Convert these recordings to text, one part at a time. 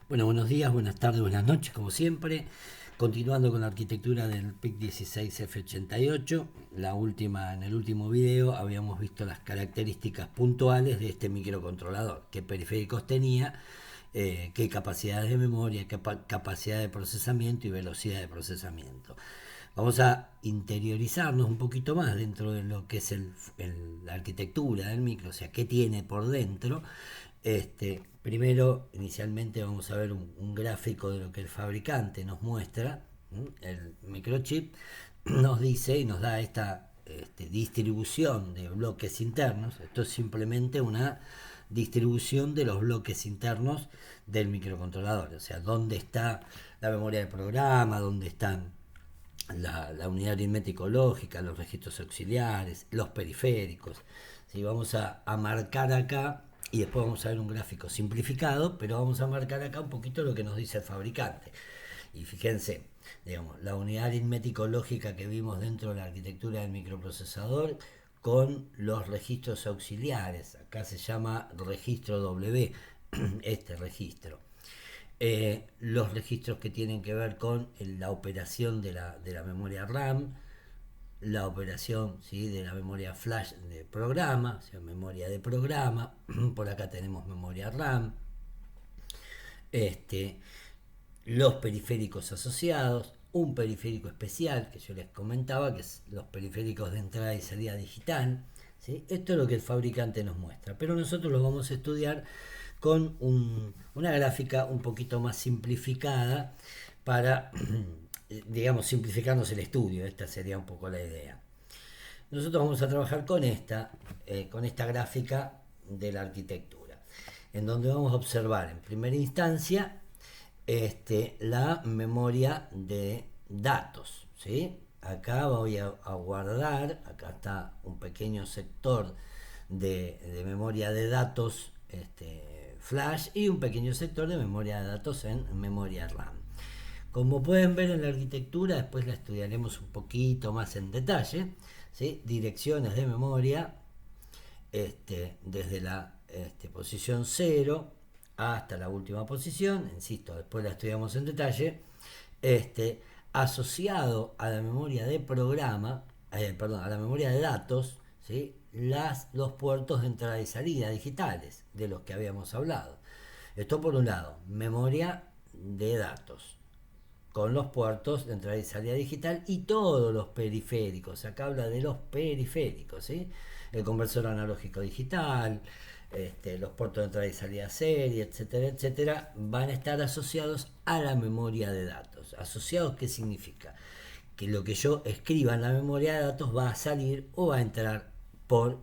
Bueno, buenos días, buenas tardes, buenas noches, como siempre. Continuando con la arquitectura del PIC 16F88, en el último video habíamos visto las características puntuales de este microcontrolador, qué periféricos tenía, qué capacidades de memoria, qué capacidad de procesamiento y velocidad de procesamiento. Vamos a interiorizarnos un poquito más dentro de lo que es la arquitectura del micro, o sea, qué tiene por dentro. Primero, inicialmente vamos a ver un gráfico de lo que el fabricante nos muestra. El microchip nos dice y nos da esta distribución de bloques internos. Esto es simplemente una distribución de los bloques internos del microcontrolador, o sea, dónde está la memoria de programa, dónde están la unidad aritmético lógica, los registros auxiliares, los periféricos. ¿Sí? Vamos a marcar acá y después vamos a ver un gráfico simplificado, pero vamos a marcar acá un poquito lo que nos dice el fabricante. Y fíjense, digamos, la unidad aritmético lógica que vimos dentro de la arquitectura del microprocesador con los registros auxiliares. Acá se llama registro W, este registro. Los registros que tienen que ver con la operación de la memoria RAM, la operación, ¿sí?, de la memoria flash de programa, o sea, memoria de programa. Por acá tenemos memoria RAM, este, los periféricos asociados, un periférico especial que yo les comentaba, que es los periféricos de entrada y salida digital. ¿Sí? Esto es lo que el fabricante nos muestra, pero nosotros lo vamos a estudiar con una gráfica un poquito más simplificada para, digamos, simplificarnos el estudio. Esta sería un poco la idea. Nosotros vamos a trabajar con esta gráfica de la arquitectura, en donde vamos a observar en primera instancia la memoria de datos. ¿Sí? Acá voy a guardar, acá está un pequeño sector de memoria de datos flash y un pequeño sector de memoria de datos en memoria RAM. Como pueden ver en la arquitectura, después la estudiaremos un poquito más en detalle. ¿Sí? Direcciones de memoria, desde la posición 0 hasta la última posición, insisto, después la estudiamos en detalle, asociado a la memoria de programa, perdón, a la memoria de datos, ¿sí?, los puertos de entrada y salida digitales de los que habíamos hablado. Esto por un lado, memoria de datos con los puertos de entrada y salida digital y todos los periféricos. Acá habla de los periféricos, ¿sí? El conversor analógico digital, los puertos de entrada y salida serie, etcétera, etcétera, van a estar asociados a la memoria de datos. ¿Asociados qué significa? Que lo que yo escriba en la memoria de datos va a salir o va a entrar por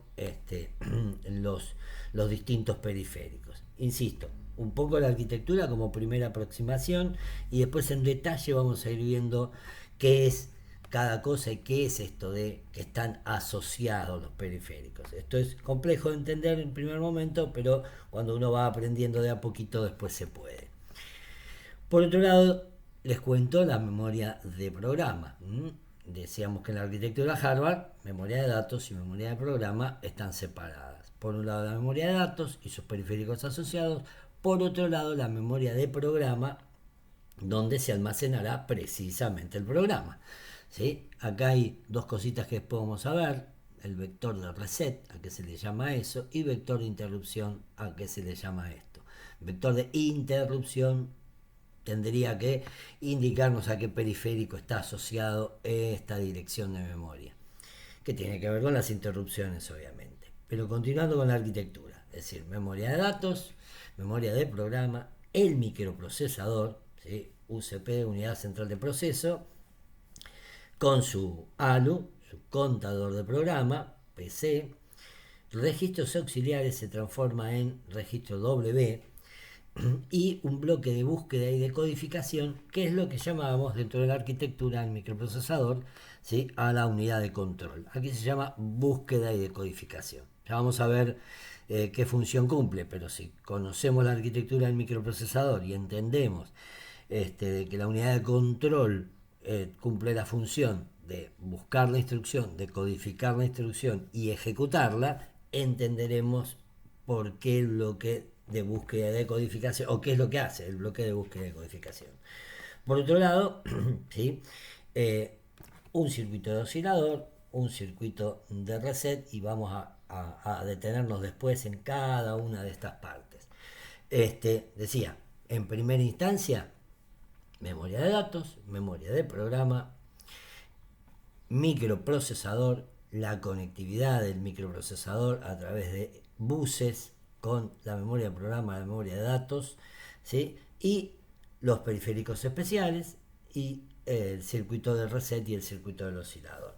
los, los distintos periféricos. Insisto, un poco la arquitectura como primera aproximación y después en detalle vamos a ir viendo qué es cada cosa y qué es esto de que están asociados los periféricos. Esto es complejo de entender en primer momento, pero cuando uno va aprendiendo de a poquito después se puede. Por otro lado, les cuento la memoria de programa. Decíamos que en la arquitectura Harvard, memoria de datos y memoria de programa están separadas. Por un lado la memoria de datos y sus periféricos asociados, por otro lado la memoria de programa, donde se almacenará precisamente el programa. ¿Sí? Acá hay dos cositas que podemos saber: el vector de reset, a qué se le llama eso, y vector de interrupción, a qué se le llama esto. Vector de interrupción tendría que indicarnos a qué periférico está asociado esta dirección de memoria, que tiene que ver con las interrupciones, obviamente. Pero continuando con la arquitectura, es decir, memoria de datos, memoria de programa, el microprocesador, ¿sí?, UCP, unidad central de proceso, con su ALU, su contador de programa, PC, registros auxiliares se transforma en registro W, y un bloque de búsqueda y de codificación, que es lo que llamábamos dentro de la arquitectura del microprocesador, ¿sí?, a la unidad de control. Aquí se llama búsqueda y decodificación. Ya vamos a ver qué función cumple, pero si conocemos la arquitectura del microprocesador y entendemos de que la unidad de control cumple la función de buscar la instrucción, de codificar la instrucción y ejecutarla, entenderemos por qué el bloque de búsqueda y decodificación, o qué es lo que hace el bloque de búsqueda y decodificación. Por otro lado, ¿sí? Un circuito de oscilador, un circuito de reset, y vamos a detenernos después en cada una de estas partes. Decía, en primera instancia, memoria de datos, memoria de programa, microprocesador, la conectividad del microprocesador a través de buses con la memoria de programa, la memoria de datos, ¿sí? Y los periféricos especiales y el circuito de reset y el circuito del oscilador.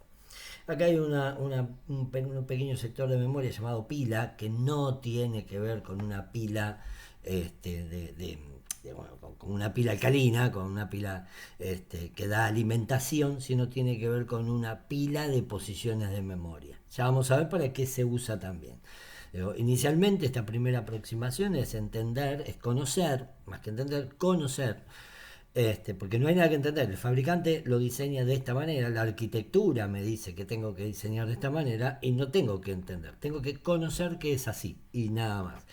Acá hay un pequeño sector de memoria llamado pila, que no tiene que ver con una pila con una pila alcalina, con una pila que da alimentación, sino tiene que ver con una pila de posiciones de memoria. Ya vamos a ver para qué se usa también. Inicialmente esta primera aproximación es entender, es conocer, más que entender, conocer. Porque no hay nada que entender, el fabricante lo diseña de esta manera, la arquitectura me dice que tengo que diseñar de esta manera y no tengo que entender, tengo que conocer que es así y nada más.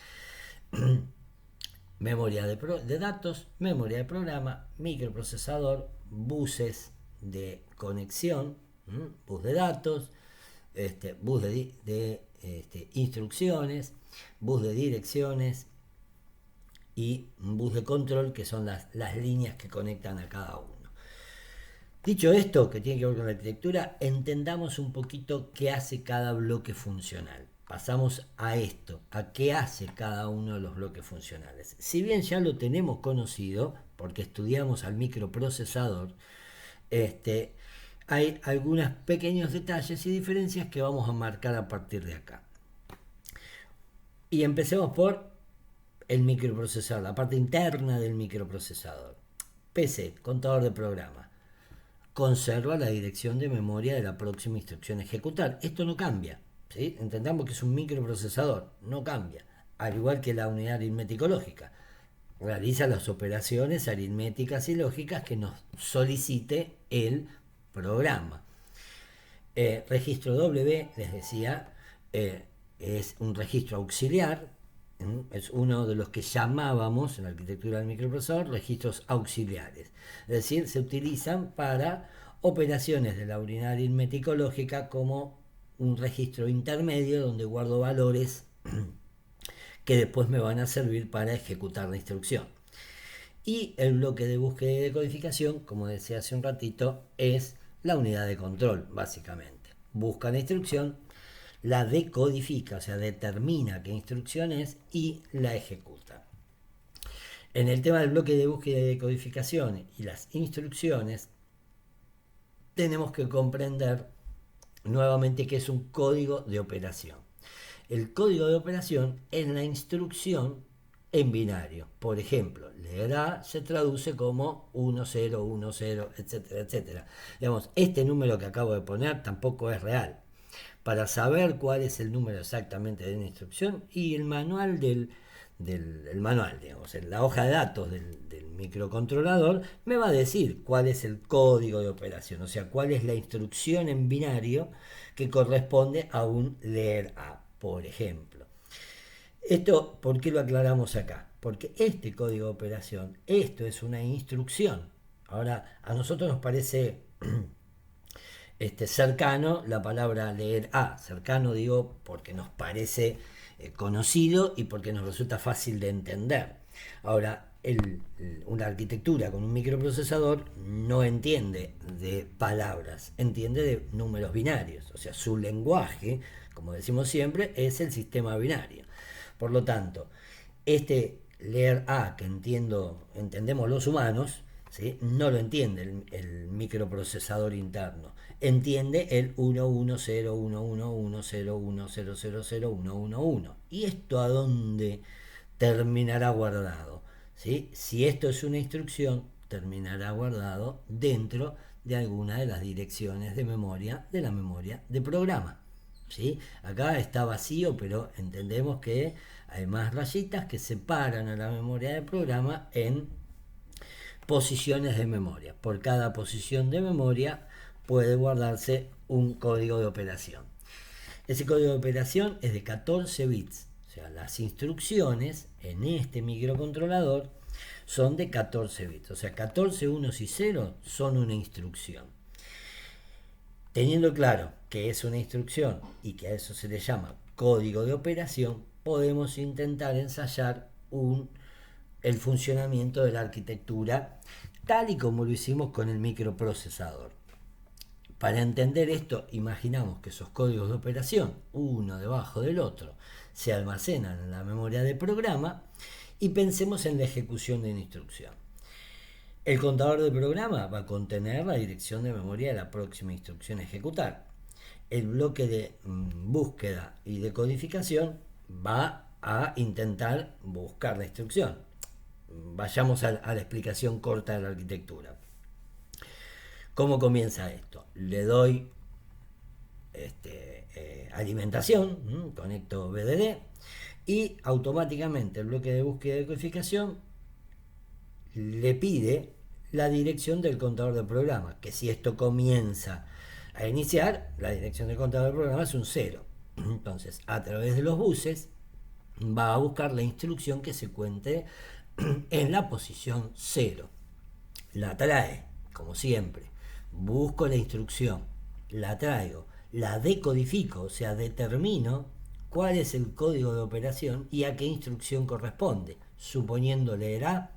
Memoria de datos, memoria de programa, microprocesador, buses de conexión, bus de datos, bus de instrucciones, bus de direcciones, y un bus de control, que son las líneas que conectan a cada uno. Dicho esto, que tiene que ver con la arquitectura, entendamos un poquito qué hace cada bloque funcional. Pasamos a esto, a qué hace cada uno de los bloques funcionales. Si bien ya lo tenemos conocido, porque estudiamos al microprocesador, hay algunos pequeños detalles y diferencias que vamos a marcar a partir de acá. Y empecemos por el microprocesador, la parte interna del microprocesador. PC, contador de programa, conserva la dirección de memoria de la próxima instrucción a ejecutar. Esto no cambia, ¿sí? Entendamos que es un microprocesador, no cambia. Al igual que la unidad aritmético lógica, realiza las operaciones aritméticas y lógicas que nos solicite el programa. Registro W, les decía, es un registro auxiliar. Es uno de los que llamábamos en la arquitectura del microprocesador registros auxiliares. Es decir, se utilizan para operaciones de la unidad aritmético lógica como un registro intermedio donde guardo valores que después me van a servir para ejecutar la instrucción. Y el bloque de búsqueda y decodificación, como decía hace un ratito, es la unidad de control, básicamente. Busca la instrucción, la decodifica, o sea, determina qué instrucción es y la ejecuta. En el tema del bloque de búsqueda y decodificación y las instrucciones, tenemos que comprender nuevamente que es un código de operación. El código de operación es la instrucción en binario. Por ejemplo, leer A se traduce como 1, 0, 1, 0, etcétera, etcétera. Digamos, este número que acabo de poner tampoco es real. Para saber cuál es el número exactamente de una instrucción, y el manual digamos, en la hoja de datos del microcontrolador me va a decir cuál es el código de operación, o sea, cuál es la instrucción en binario que corresponde a un leer A, por ejemplo. Esto, ¿por qué lo aclaramos acá? Porque este código de operación, esto es una instrucción. Ahora, a nosotros nos parece cercano la palabra leer A. Cercano digo porque nos parece conocido y porque nos resulta fácil de entender. Ahora, una arquitectura con un microprocesador no entiende de palabras, entiende de números binarios. O sea, su lenguaje, como decimos siempre, es el sistema binario. Por lo tanto, este leer A que entendemos los humanos, ¿sí? No lo entiende el microprocesador interno. Entiende el 110111010000111. ¿Y esto a dónde terminará guardado? ¿Sí? Si esto es una instrucción, terminará guardado dentro de alguna de las direcciones de memoria de la memoria de programa. ¿Sí? Acá está vacío, pero entendemos que hay más rayitas que separan a la memoria de programa en posiciones de memoria. Por cada posición de memoria puede guardarse un código de operación. Ese código de operación es de 14 bits, O sea, las instrucciones en este microcontrolador son de 14 bits. O sea, 14 unos y 0 son una instrucción. Teniendo claro que es una instrucción y que a eso se le llama código de operación, podemos intentar ensayar el funcionamiento de la arquitectura tal y como lo hicimos con el microprocesador. Para entender esto, imaginamos que esos códigos de operación, uno debajo del otro, se almacenan en la memoria de programa y pensemos en la ejecución de una instrucción. El contador de programa va a contener la dirección de memoria de la próxima instrucción a ejecutar. El bloque de búsqueda y de codificación va a intentar buscar la instrucción. Vayamos a la explicación corta de la arquitectura. ¿Cómo comienza esto? Le doy alimentación, conecto BDD y automáticamente el bloque de búsqueda y de codificación le pide la dirección del contador de programa, que si esto comienza a iniciar, la dirección del contador de programa es un 0. Entonces, a través de los buses va a buscar la instrucción que se cuente en la posición 0. La trae, como siempre. Busco la instrucción, la traigo, la decodifico, o sea, determino cuál es el código de operación y a qué instrucción corresponde, suponiendo leerá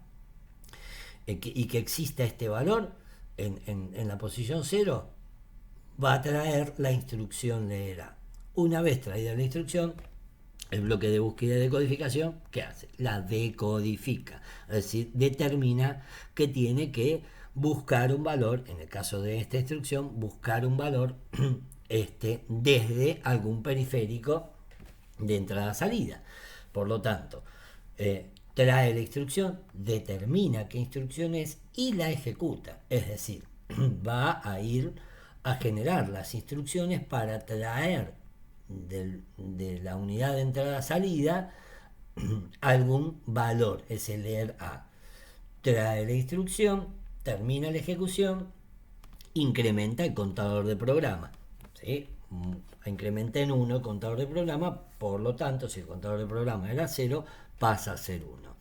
y que exista este valor en la posición 0, va a traer la instrucción leerá. Una vez traída la instrucción, el bloque de búsqueda y de codificación, ¿qué hace? La decodifica, es decir, determina que tiene que buscar un valor, en el caso de esta instrucción, buscar un valor desde algún periférico de entrada-salida. Por lo tanto, trae la instrucción, determina qué instrucción es y la ejecuta. Es decir, va a ir a generar las instrucciones para traer de la unidad de entrada-salida algún valor, es el leer A. Trae la instrucción, termina la ejecución, incrementa el contador de programa. ¿Sí? Incrementa en 1 el contador de programa, por lo tanto, si el contador de programa era 0, pasa a ser 1.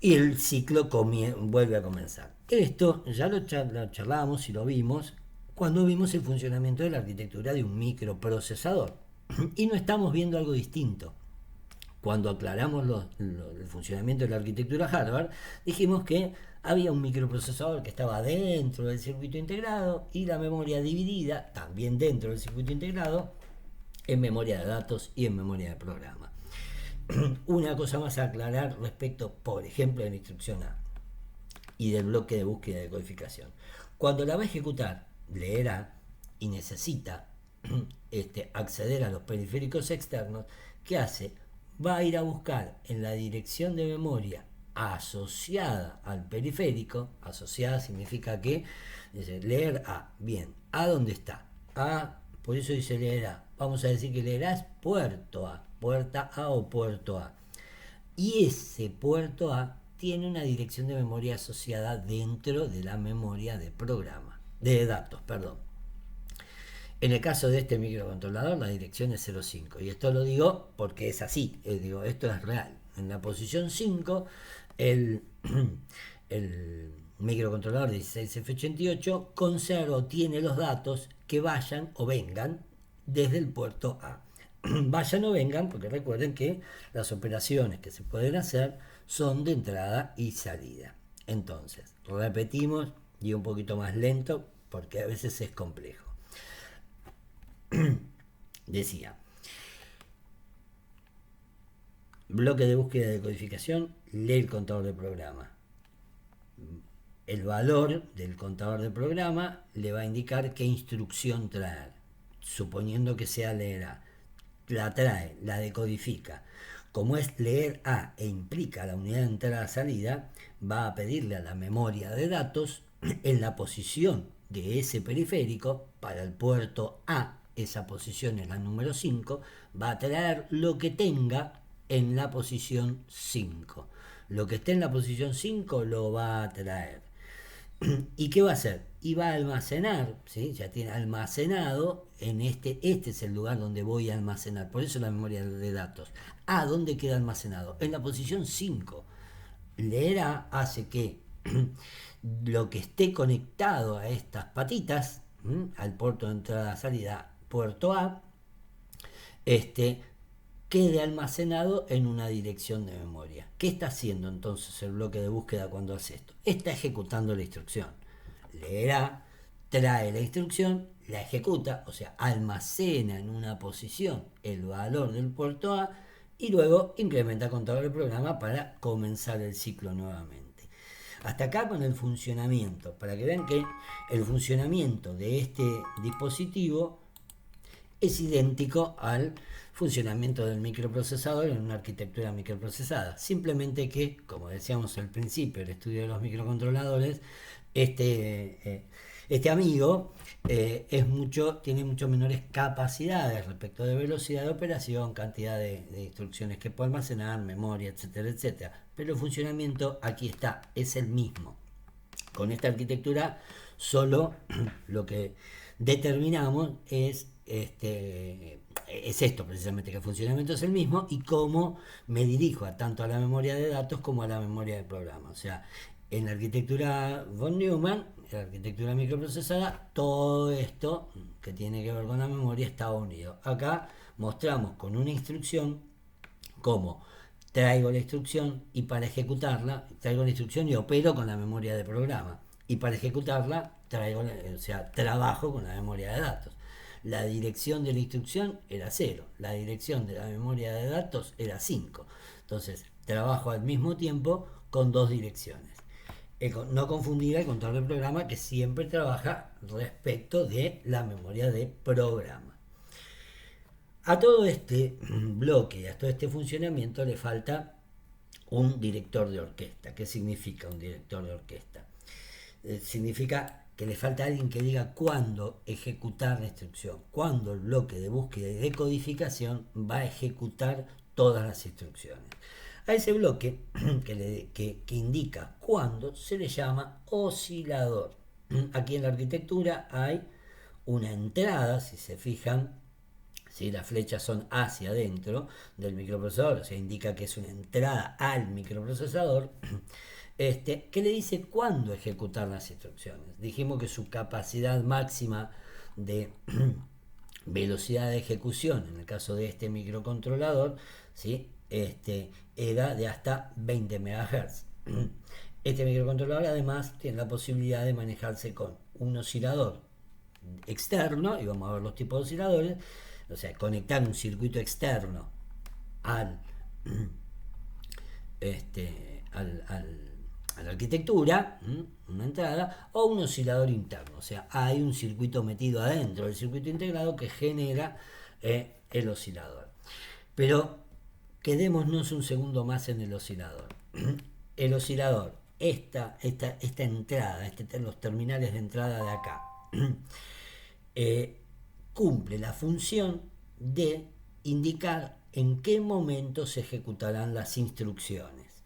Y el ciclo vuelve a comenzar. Esto ya lo charlábamos y lo vimos cuando vimos el funcionamiento de la arquitectura de un microprocesador. Y no estamos viendo algo distinto. Cuando aclaramos el funcionamiento de la arquitectura hardware, dijimos que había un microprocesador que estaba dentro del circuito integrado y la memoria dividida, también dentro del circuito integrado, en memoria de datos y en memoria de programa. Una cosa más a aclarar respecto, por ejemplo, de la instrucción A y del bloque de búsqueda de codificación. Cuando la va a ejecutar, leerá y necesita acceder a los periféricos externos, ¿qué hace? Va a ir a buscar en la dirección de memoria asociada al periférico. Asociada significa que dice leer A. Bien, ¿A dónde está? A, por eso dice leer A. Vamos a decir que leer A es puerto A, puerta A o puerto A. Y ese puerto A tiene una dirección de memoria asociada dentro de la memoria de programa, de datos, perdón. En el caso de este microcontrolador, la dirección es 0,5. Y esto lo digo porque es así. Esto es real. En la posición 5, el microcontrolador 16F88 conserva o tiene los datos que vayan o vengan desde el puerto A. Vayan o vengan, porque recuerden que las operaciones que se pueden hacer son de entrada y salida. Entonces, repetimos y un poquito más lento porque a veces es complejo. Decía, bloque de búsqueda de codificación, lee el contador de programa. El valor del contador de programa le va a indicar qué instrucción traer, suponiendo que sea leer A. La trae, la decodifica. Como es leer A e implica la unidad de entrada-salida, va a pedirle a la memoria de datos en la posición de ese periférico para el puerto A. Esa posición es la número 5, va a traer lo que tenga en la posición 5. Lo que esté en la posición 5 lo va a traer. ¿Y qué va a hacer? Y va a almacenar, ¿sí? Ya tiene almacenado en este es el lugar donde voy a almacenar, por eso la memoria de datos. ¿Dónde queda almacenado? En la posición 5. Leer A hace que lo que esté conectado a estas patitas, al puerto de entrada-salida, puerto A, este, quede almacenado en una dirección de memoria. ¿Qué está haciendo entonces el bloque de búsqueda cuando hace esto? Está ejecutando la instrucción. Leerá, trae la instrucción, la ejecuta, o sea, almacena en una posición el valor del puerto A y luego incrementa contador del programa para comenzar el ciclo nuevamente. Hasta acá con el funcionamiento, para que vean que el funcionamiento de este dispositivo es idéntico al funcionamiento del microprocesador en una arquitectura microprocesada. Simplemente que, como decíamos al principio, el estudio de los microcontroladores, este amigo tiene mucho menores capacidades respecto de velocidad de operación, cantidad de instrucciones que puede almacenar, memoria, etcétera, etcétera. Pero el funcionamiento aquí está, es el mismo. Con esta arquitectura solo lo que determinamos es esto precisamente, que el funcionamiento es el mismo y cómo me dirijo tanto a la memoria de datos como a la memoria de programa. O sea, en la arquitectura von Neumann, en la arquitectura microprocesada, todo esto que tiene que ver con la memoria está unido. Acá mostramos con una instrucción cómo traigo la instrucción y para ejecutarla, traigo la instrucción y opero con la memoria de programa. Y para ejecutarla, trabajo con la memoria de datos. La dirección de la instrucción era 0, la dirección de la memoria de datos era 5. Entonces, trabajo al mismo tiempo con dos direcciones. No confundir el control del programa, que siempre trabaja respecto de la memoria de programa. A todo este bloque, a todo este funcionamiento le falta un director de orquesta. ¿Qué significa un director de orquesta? Significa que le falta alguien que diga cuándo ejecutar la instrucción, cuándo el bloque de búsqueda y decodificación va a ejecutar todas las instrucciones. A ese bloque que indica cuándo se le llama oscilador. Aquí en la arquitectura hay una entrada, si se fijan, si las flechas son hacia adentro del microprocesador, o sea, indica que es una entrada al microprocesador, que le dice cuándo ejecutar las instrucciones. Dijimos que su capacidad máxima de velocidad de ejecución, en el caso de este microcontrolador, ¿sí? Era de hasta 20 MHz. Este microcontrolador además tiene la posibilidad de manejarse con un oscilador externo, y vamos a ver los tipos de osciladores, o sea, conectar un circuito externo al, a la arquitectura, una entrada, o un oscilador interno, o sea, hay un circuito metido adentro del circuito integrado que genera el oscilador. Pero quedémonos un segundo más en el oscilador. El oscilador, esta entrada, los terminales de entrada de acá, cumple la función de indicar en qué momento se ejecutarán las instrucciones.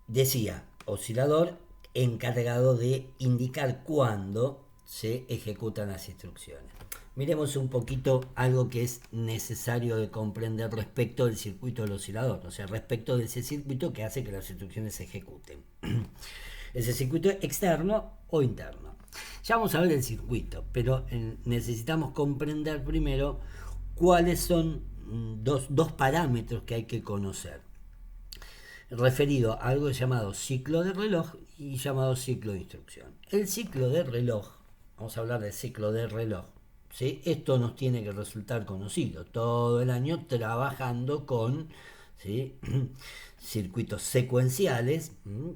Decía, oscilador encargado de indicar cuándo se ejecutan las instrucciones. Miremos un poquito algo que es necesario de comprender respecto del circuito del oscilador, o sea, respecto de ese circuito que hace que las instrucciones se ejecuten. Ese circuito externo o interno. Ya vamos a ver el circuito, pero necesitamos comprender primero cuáles son dos parámetros que hay que conocer, referido a algo llamado ciclo de reloj y llamado ciclo de instrucción. El ciclo de reloj, vamos a hablar del ciclo de reloj, ¿sí? Esto nos tiene que resultar conocido, todo el año trabajando con, ¿sí? circuitos secuenciales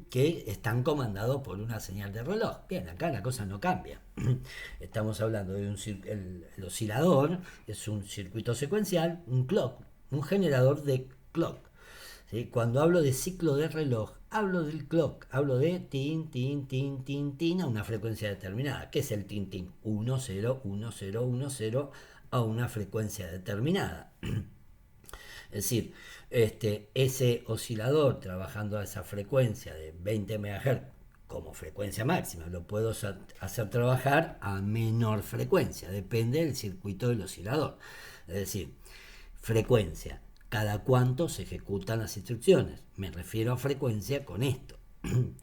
que están comandados por una señal de reloj. Bien, acá la cosa no cambia. Estamos hablando de el oscilador, es un circuito secuencial, un clock, un generador de clock. ¿Sí? Cuando hablo de ciclo de reloj, hablo del clock, hablo de tin, tin, tin, tin, tin a una frecuencia determinada. ¿Qué es el tin, tin? 1, 0, 1, 0, 1, 0 a una frecuencia determinada. Es decir, ese oscilador trabajando a esa frecuencia de 20 MHz como frecuencia máxima, lo puedo hacer trabajar a menor frecuencia, depende del circuito del oscilador. Es decir, frecuencia, cada cuánto se ejecutan las instrucciones. Me refiero a frecuencia con esto.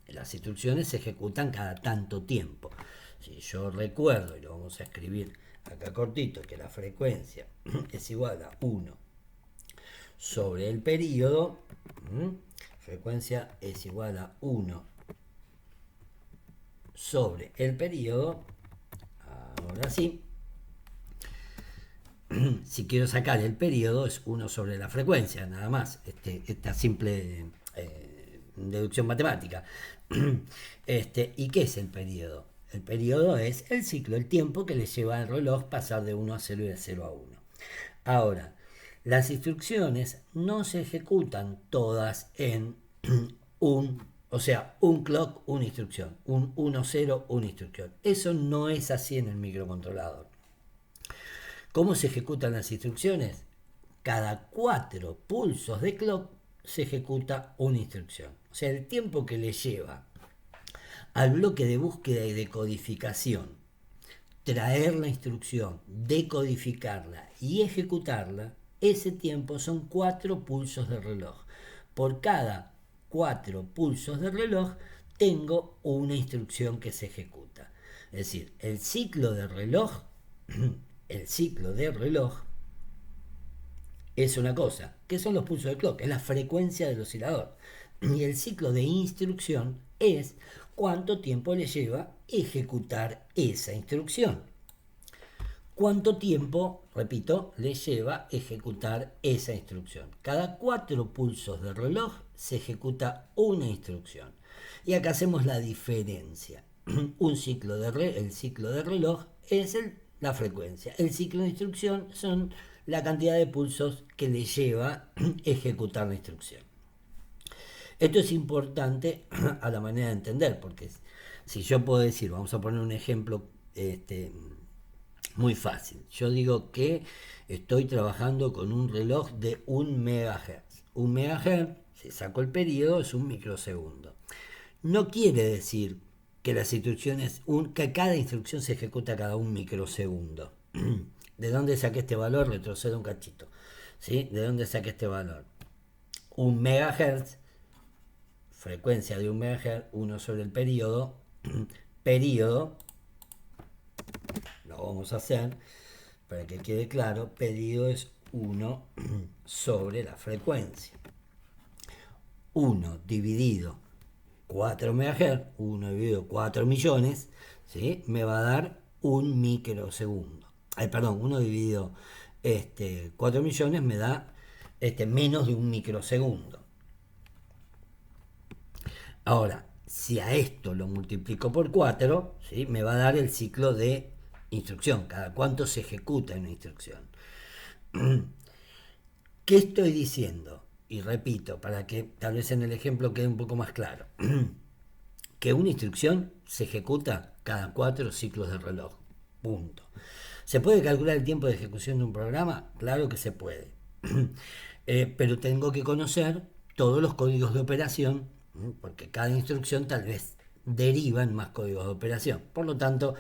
Las instrucciones se ejecutan cada tanto tiempo. Si yo recuerdo, y lo vamos a escribir acá cortito, que la frecuencia es igual a 1 sobre el periodo, frecuencia es igual a 1 sobre el periodo, ahora sí, si quiero sacar el periodo es 1 sobre la frecuencia, nada más, esta simple deducción matemática. ¿Y qué es el periodo? El periodo es el ciclo, el tiempo que le lleva al reloj pasar de 1 a 0 y de 0 a 1. Ahora, las instrucciones no se ejecutan todas en un clock, una instrucción, un 1-0, una instrucción. Eso no es así en el microcontrolador. ¿Cómo se ejecutan las instrucciones? Cada 4 pulsos de clock se ejecuta una instrucción. O sea, el tiempo que le lleva al bloque de búsqueda y decodificación traer la instrucción, decodificarla y ejecutarla, ese tiempo son 4 pulsos de reloj. Por cada 4 pulsos de reloj tengo una instrucción que se ejecuta. Es decir, el ciclo de reloj es una cosa. ¿Qué son los pulsos de clock? Es la frecuencia del oscilador. Y el ciclo de instrucción es cuánto tiempo le lleva ejecutar esa instrucción. ¿Cuánto tiempo, repito, le lleva ejecutar esa instrucción? Cada 4 pulsos de reloj se ejecuta una instrucción. Y acá hacemos la diferencia. El ciclo de reloj es la frecuencia. El ciclo de instrucción son la cantidad de pulsos que le lleva ejecutar la instrucción. Esto es importante a la manera de entender, porque si yo puedo decir, vamos a poner un ejemplo muy fácil. Yo digo que estoy trabajando con un reloj de 1 MHz. 1 MHz, si saco el periodo, es un microsegundo. No quiere decir que las instrucciones, que cada instrucción se ejecuta cada 1 microsegundo. ¿De dónde saqué este valor? Retrocedo un cachito. ¿Sí? ¿De dónde saqué este valor? 1 MHz, frecuencia de 1 MHz, 1 sobre el periodo, periodo, lo vamos a hacer para que quede claro, periodo es 1 sobre la frecuencia. 1 dividido 4 MHz, 1 dividido 4 millones, ¿sí? Me va a dar 1 microsegundo. 1 dividido 4 millones me da menos de 1 microsegundo. Ahora, si a esto lo multiplico por 4, ¿sí? Me va a dar el ciclo de instrucción, cada cuánto se ejecuta una instrucción. ¿Qué estoy diciendo? Y repito, para que tal vez en el ejemplo quede un poco más claro. Que una instrucción se ejecuta cada 4 ciclos de reloj. Punto. ¿Se puede calcular el tiempo de ejecución de un programa? Claro que se puede. Pero tengo que conocer todos los códigos de operación, porque cada instrucción tal vez deriva en más códigos de operación. Por lo tanto,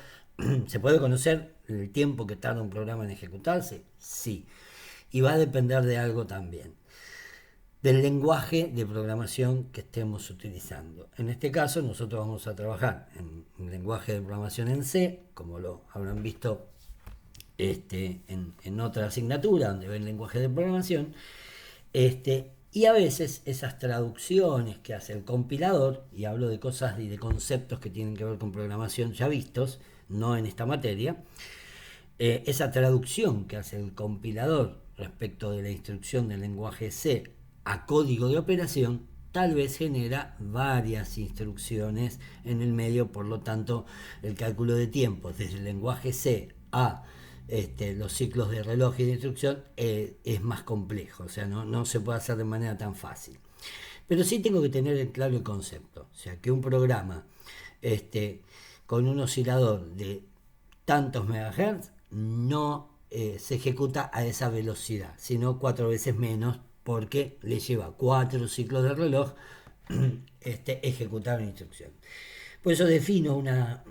¿se puede conocer el tiempo que tarda un programa en ejecutarse? Sí. Y va a depender de algo también, del lenguaje de programación que estemos utilizando. En este caso nosotros vamos a trabajar en un lenguaje de programación en C, como lo habrán visto en otra asignatura donde ven lenguaje de programación, y a veces esas traducciones que hace el compilador, y hablo de cosas y de conceptos que tienen que ver con programación ya vistos, no en esta materia, esa traducción que hace el compilador respecto de la instrucción del lenguaje C a código de operación, tal vez genera varias instrucciones en el medio, por lo tanto el cálculo de tiempos desde el lenguaje C a los ciclos de reloj y de instrucción es más complejo, o sea, no se puede hacer de manera tan fácil. Pero sí tengo que tener claro el concepto, o sea, que un programa con un oscilador de tantos megahertz no se ejecuta a esa velocidad, sino 4 veces menos, porque le lleva 4 ciclos de reloj ejecutar una instrucción. Por eso defino una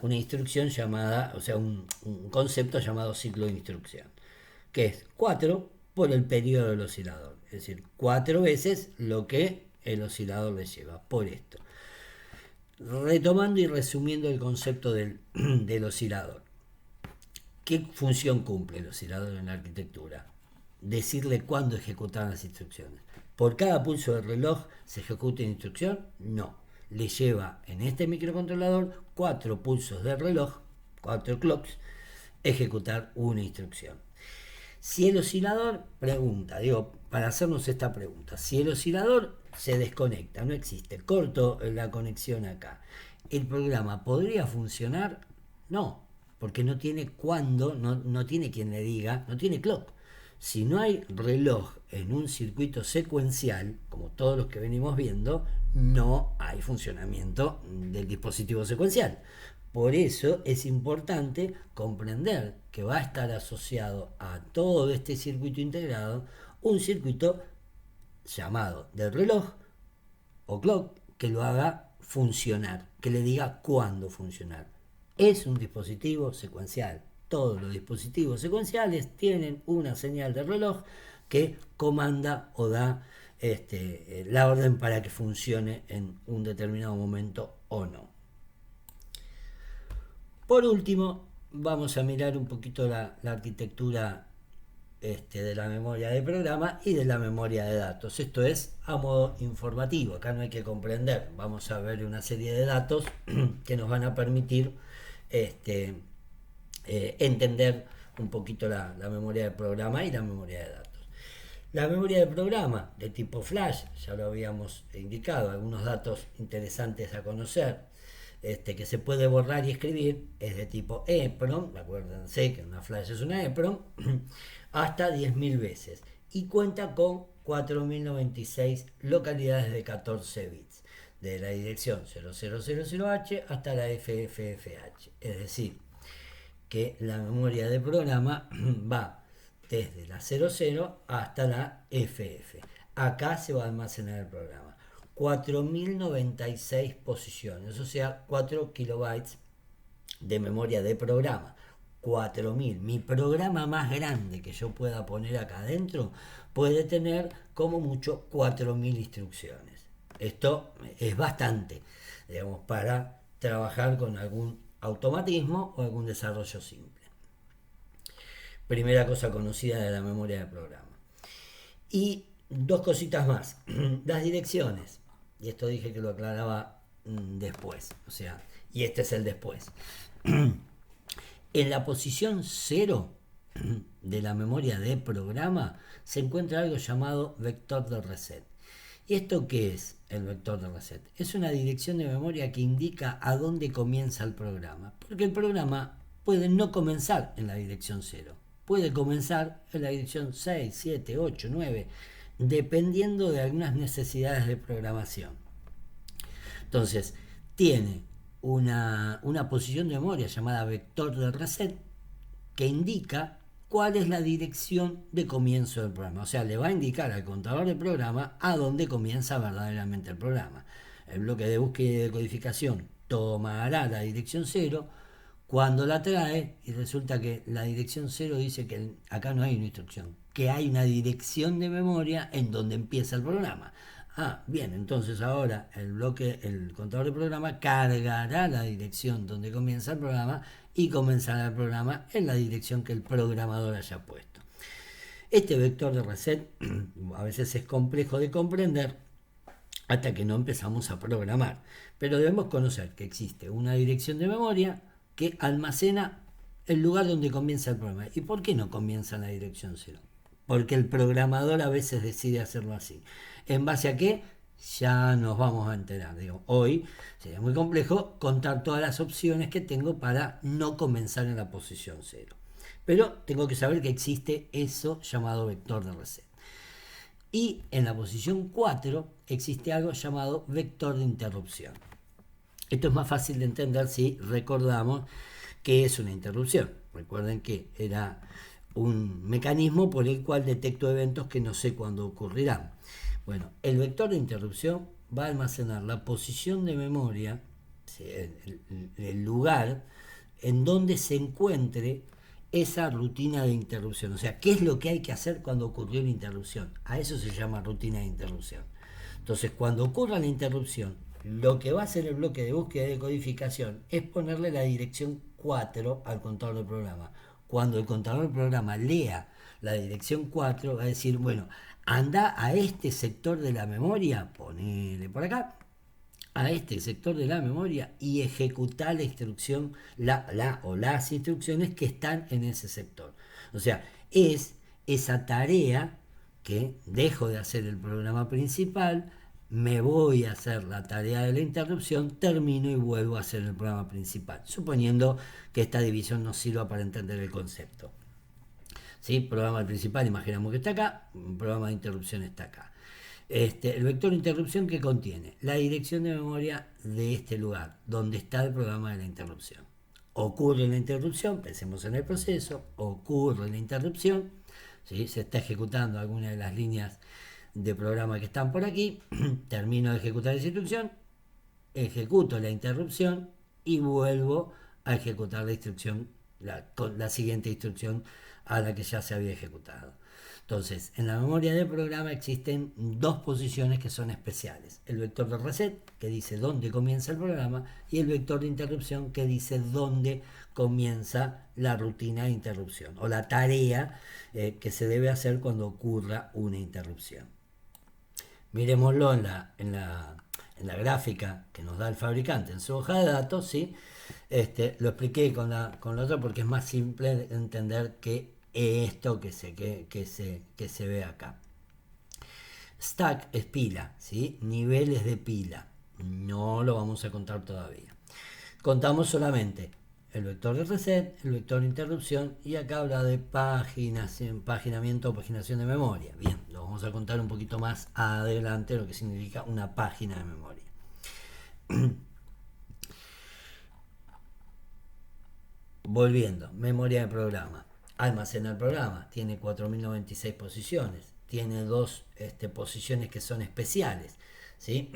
instrucción llamada, o sea, un concepto llamado ciclo de instrucción, que es 4 por el periodo del oscilador, es decir, 4 veces lo que el oscilador le lleva, por esto. Retomando y resumiendo el concepto del oscilador. ¿Qué función cumple el oscilador en la arquitectura? Decirle cuándo ejecutar las instrucciones. ¿Por cada pulso del reloj se ejecuta una instrucción? No. Le lleva en este microcontrolador 4 pulsos del reloj, 4 clocks, ejecutar una instrucción. Si el oscilador, para hacernos esta pregunta, si el oscilador se desconecta, no existe, corto la conexión acá, ¿el programa podría funcionar? No, porque no tiene cuándo, no tiene quien le diga, no tiene clock. Si no hay reloj en un circuito secuencial, como todos los que venimos viendo, no hay funcionamiento del dispositivo secuencial. Por eso es importante comprender que va a estar asociado a todo este circuito integrado un circuito llamado de reloj o clock que lo haga funcionar, que le diga cuándo funcionar. Es un dispositivo secuencial. Todos los dispositivos secuenciales tienen una señal de reloj que comanda o da la orden para que funcione en un determinado momento o no. Por último, vamos a mirar un poquito la arquitectura de la memoria de programa y de la memoria de datos. Esto es a modo informativo, acá no hay que comprender. Vamos a ver una serie de datos que nos van a permitir entender un poquito la memoria de programa y la memoria de datos. La memoria de programa de tipo flash, ya lo habíamos indicado, algunos datos interesantes a conocer, que se puede borrar y escribir, es de tipo EEPROM, acuérdense que una flash es una EEPROM, hasta 10.000 veces, y cuenta con 4096 localidades de 14 bits, de la dirección 0000H hasta la FFFH, es decir, que la memoria de programa va desde la 00 hasta la FF. Acá se va a almacenar el programa. 4096 posiciones, o sea, 4 kilobytes de memoria de programa. 4000. Mi programa más grande que yo pueda poner acá adentro puede tener como mucho 4000 instrucciones. Esto es bastante, digamos, para trabajar con algún automatismo o algún desarrollo simple. Primera cosa conocida de la memoria de programa. Y dos cositas más. Las direcciones. Y esto dije que lo aclaraba después. O sea, y este es el después. En la posición 0 de la memoria de programa se encuentra algo llamado vector de reset. ¿Y esto qué es el vector de reset? Es una dirección de memoria que indica a dónde comienza el programa. Porque el programa puede no comenzar en la dirección 0. Puede comenzar en la dirección 6, 7, 8, 9, dependiendo de algunas necesidades de programación. Entonces, tiene una posición de memoria llamada vector de reset que indica cuál es la dirección de comienzo del programa. O sea, le va a indicar al contador del programa a dónde comienza verdaderamente el programa. El bloque de búsqueda y de codificación tomará la dirección 0 cuando la trae y resulta que la dirección 0 dice que acá no hay una instrucción, que hay una dirección de memoria en donde empieza el programa. Bien, entonces ahora el contador de programa cargará la dirección donde comienza el programa y comenzará el programa en la dirección que el programador haya puesto. Este vector de reset a veces es complejo de comprender hasta que no empezamos a programar, pero debemos conocer que existe una dirección de memoria que almacena el lugar donde comienza el programa. ¿Y por qué no comienza en la dirección 0? Porque el programador a veces decide hacerlo así. ¿En base a qué? Ya nos vamos a enterar. Hoy sería muy complejo contar todas las opciones que tengo para no comenzar en la posición 0. Pero tengo que saber que existe eso llamado vector de reset. Y en la posición 4 existe algo llamado vector de interrupción. Esto es más fácil de entender si recordamos qué es una interrupción. Recuerden que era un mecanismo por el cual detecto eventos que no sé cuándo ocurrirán. Bueno, el vector de interrupción va a almacenar la posición de memoria, ¿sí? El lugar en donde se encuentre esa rutina de interrupción. O sea, ¿qué es lo que hay que hacer cuando ocurrió la interrupción? A eso se llama rutina de interrupción. Entonces, cuando ocurra la interrupción, lo que va a hacer el bloque de búsqueda y de codificación es ponerle la dirección 4 al contador del programa. Cuando el contador del programa lea la dirección 4, va a decir, bueno, anda a este sector de la memoria, ponele por acá, a este sector de la memoria y ejecutar la instrucción, o las instrucciones que están en ese sector. O sea, es esa tarea que dejo de hacer el programa principal, me voy a hacer la tarea de la interrupción, termino y vuelvo a hacer el programa principal, suponiendo que esta división nos sirva para entender el concepto. ¿Sí? Programa principal, imaginamos que está acá, un programa de interrupción está acá. El vector de interrupción que contiene la dirección de memoria de este lugar, donde está el programa de la interrupción. Ocurre la interrupción, pensemos en el proceso, ocurre la interrupción, ¿sí? Se está ejecutando alguna de las líneas de programa que están por aquí, termino de ejecutar esa instrucción, ejecuto la interrupción y vuelvo a ejecutar la instrucción, la siguiente instrucción a la que ya se había ejecutado. Entonces, en la memoria del programa existen dos posiciones que son especiales. El vector de reset, que dice dónde comienza el programa, y el vector de interrupción, que dice dónde comienza la rutina de interrupción, o la tarea que se debe hacer cuando ocurra una interrupción. Miremoslo en la gráfica que nos da el fabricante en su hoja de datos, ¿sí? Lo expliqué con la otra porque es más simple de entender que esto que se ve acá. Stack es pila, ¿sí? Niveles de pila. No lo vamos a contar todavía. Contamos solamente el vector de reset, el vector de interrupción, y acá habla de paginamiento o paginación de memoria. Bien, lo vamos a contar un poquito más adelante lo que significa una página de memoria. Volviendo, memoria de programa. Almacena el programa, tiene 4096 posiciones, tiene dos posiciones que son especiales, ¿sí?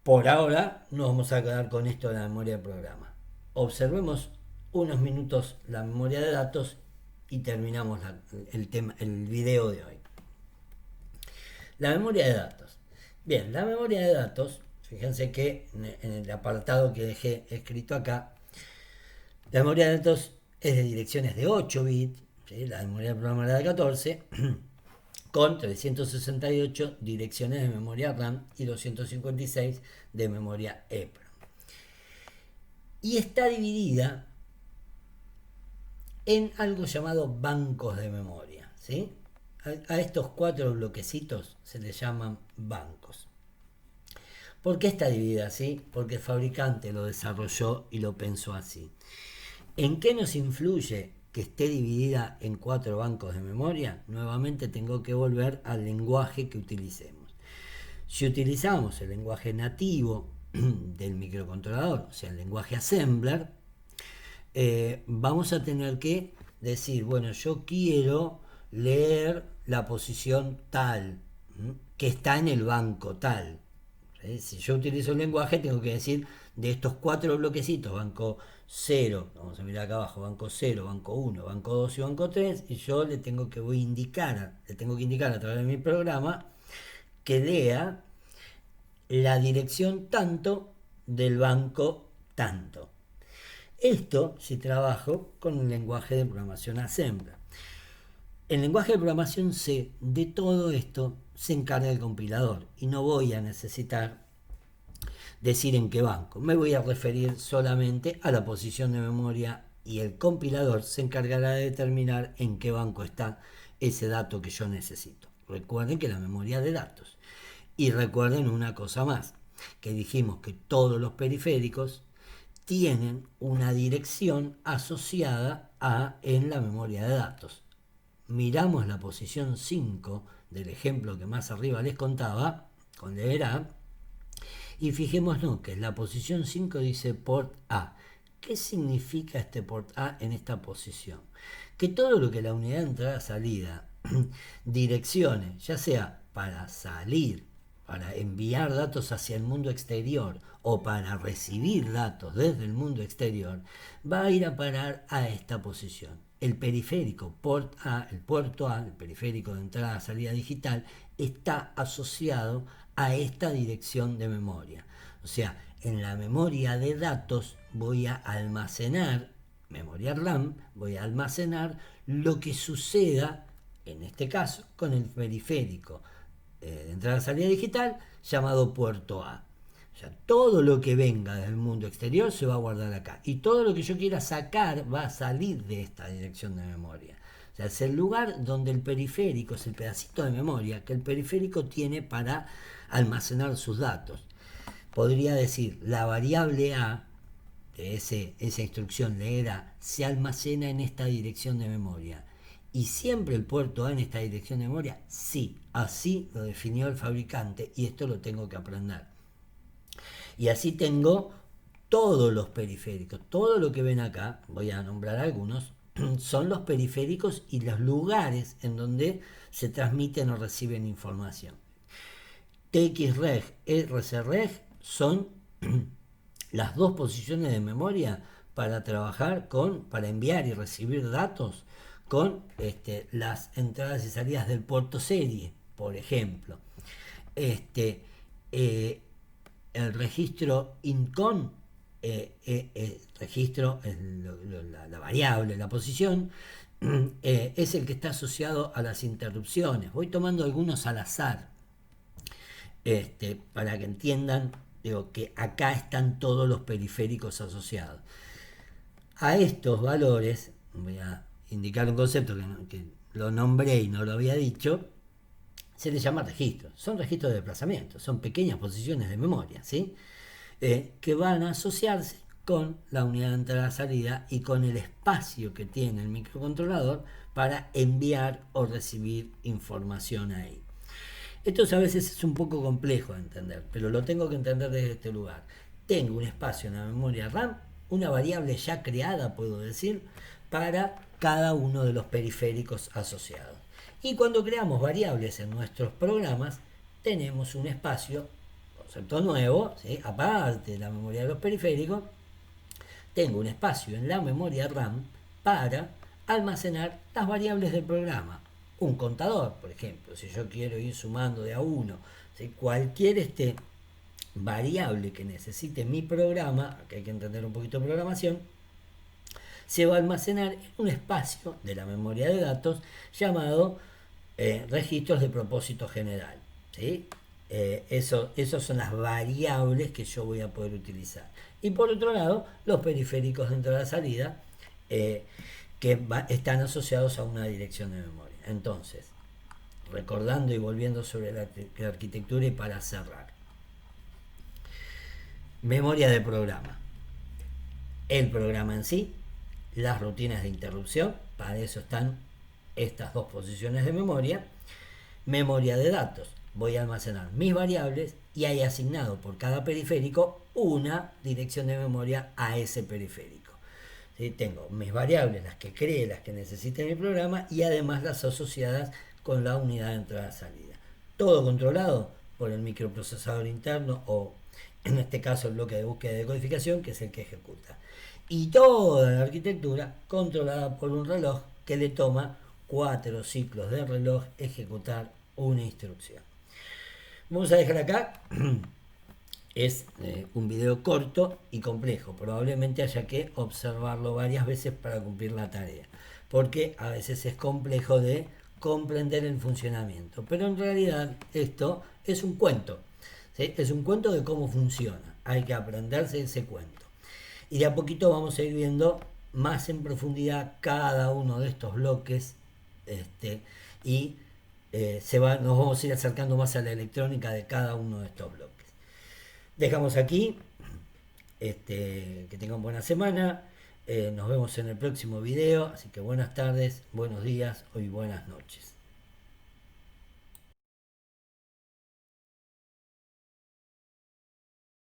Por ahora nos vamos a quedar con esto de la memoria de programa. Observemos unos minutos la memoria de datos y terminamos el video de hoy. La memoria de datos. Bien, la memoria de datos, fíjense que en el apartado que dejé escrito acá, la memoria de datos es de direcciones de 8 bits, ¿sí? La memoria de programa era de 14, con 368 direcciones de memoria RAM y 256 de memoria EPROM. Y está dividida en algo llamado bancos de memoria, ¿sí? A estos 4 bloquecitos se les llaman bancos. ¿Por qué está dividida así? Porque el fabricante lo desarrolló y lo pensó así. ¿En qué nos influye que esté dividida en 4 bancos de memoria? Nuevamente tengo que volver al lenguaje que utilicemos. Si utilizamos el lenguaje nativo del microcontrolador, o sea, el lenguaje assembler, vamos a tener que decir, bueno, yo quiero leer la posición tal, que está en el banco tal. Si yo utilizo el lenguaje, tengo que decir de estos 4 bloquecitos, banco 0, vamos a mirar acá abajo, banco 0, banco 1, banco 2 y banco 3, y yo le tengo que indicar a través de mi programa que lea la dirección tanto del banco tanto. Esto si trabajo con el lenguaje de programación Assembler. El lenguaje de programación C, de todo esto se encarga el compilador y no voy a necesitar decir en qué banco. Me voy a referir solamente a la posición de memoria y el compilador se encargará de determinar en qué banco está ese dato que yo necesito. Recuerden que la memoria de datos. Y recuerden una cosa más, que dijimos que todos los periféricos tienen una dirección asociada en la memoria de datos. Miramos la posición 5 del ejemplo que más arriba les contaba, con leer A, y fijémonos que la posición 5 dice port A. ¿Qué significa este port A en esta posición? Que todo lo que la unidad de entrada-salida direccione, ya sea para salir, para enviar datos hacia el mundo exterior o para recibir datos desde el mundo exterior, va a ir a parar a esta posición. El periférico port A, el puerto A, el periférico de entrada-salida digital, está asociado a esta dirección de memoria. O sea, en la memoria de datos voy a almacenar, memoria RAM, voy a almacenar lo que suceda, en este caso, con el periférico de entrada-salida digital llamado puerto A. O sea, todo lo que venga del mundo exterior se va a guardar acá. Y todo lo que yo quiera sacar va a salir de esta dirección de memoria. O sea, es el lugar donde el periférico, es el pedacito de memoria que el periférico tiene para almacenar sus datos. Podría decir, la variable A de esa instrucción leer A se almacena en esta dirección de memoria. ¿Y siempre el puerto A en esta dirección de memoria? Sí, así lo definió el fabricante y esto lo tengo que aprender. Y así tengo todos los periféricos, todo lo que ven acá, voy a nombrar algunos, son los periféricos y los lugares en donde se transmiten o reciben información. TXREG, RCREG son las dos posiciones de memoria para trabajar para enviar y recibir datos con las entradas y salidas del puerto serie, por ejemplo. El registro INCON, registro, la variable, la posición, es el que está asociado a las interrupciones. Voy tomando algunos al azar, para que entiendan, digo, que acá están todos los periféricos asociados. A estos valores, voy a indicar un concepto que lo nombré y no lo había dicho, se les llama registros. Son registros de desplazamiento, son pequeñas posiciones de memoria, ¿sí? Que van a asociarse con la unidad de entrada-salida y con el espacio que tiene el microcontrolador para enviar o recibir información ahí. Esto a veces es un poco complejo de entender, pero lo tengo que entender desde este lugar. Tengo un espacio en la memoria RAM, una variable ya creada, puedo decir, para cada uno de los periféricos asociados. Y cuando creamos variables en nuestros programas, tenemos un espacio, concepto nuevo, ¿sí? Aparte de la memoria de los periféricos, tengo un espacio en la memoria RAM para almacenar las variables del programa. Un contador, por ejemplo, si yo quiero ir sumando de a uno, ¿sí? Cualquier variable que necesite mi programa, que hay que entender un poquito de programación, se va a almacenar en un espacio de la memoria de datos llamado registros de propósito general, ¿sí? Esos son las variables que yo voy a poder utilizar. Y por otro lado, los periféricos de entrada-salida están asociados a una dirección de memoria. Entonces, recordando y volviendo sobre la arquitectura y para cerrar. Memoria de programa. El programa en sí, las rutinas de interrupción, para eso están estas dos posiciones de memoria. Memoria de datos, voy a almacenar mis variables y hay asignado por cada periférico una dirección de memoria a ese periférico. ¿Sí? Tengo mis variables, las que cree, las que necesite mi programa y además las asociadas con la unidad de entrada-salida. Todo controlado por el microprocesador interno o en este caso el bloque de búsqueda y decodificación, que es el que ejecuta. Y toda la arquitectura controlada por un reloj que le toma 4 ciclos de reloj ejecutar una instrucción. Vamos a dejar acá. Es un video corto y complejo. Probablemente haya que observarlo varias veces para cumplir la tarea, porque a veces es complejo de comprender el funcionamiento. Pero en realidad esto es un cuento, ¿sí? Es un cuento de cómo funciona. Hay que aprenderse ese cuento. Y de a poquito vamos a ir viendo más en profundidad cada uno de estos bloques, y nos vamos a ir acercando más a la electrónica de cada uno de estos bloques. Dejamos aquí, que tengan buena semana, nos vemos en el próximo video, así que buenas tardes, buenos días y buenas noches.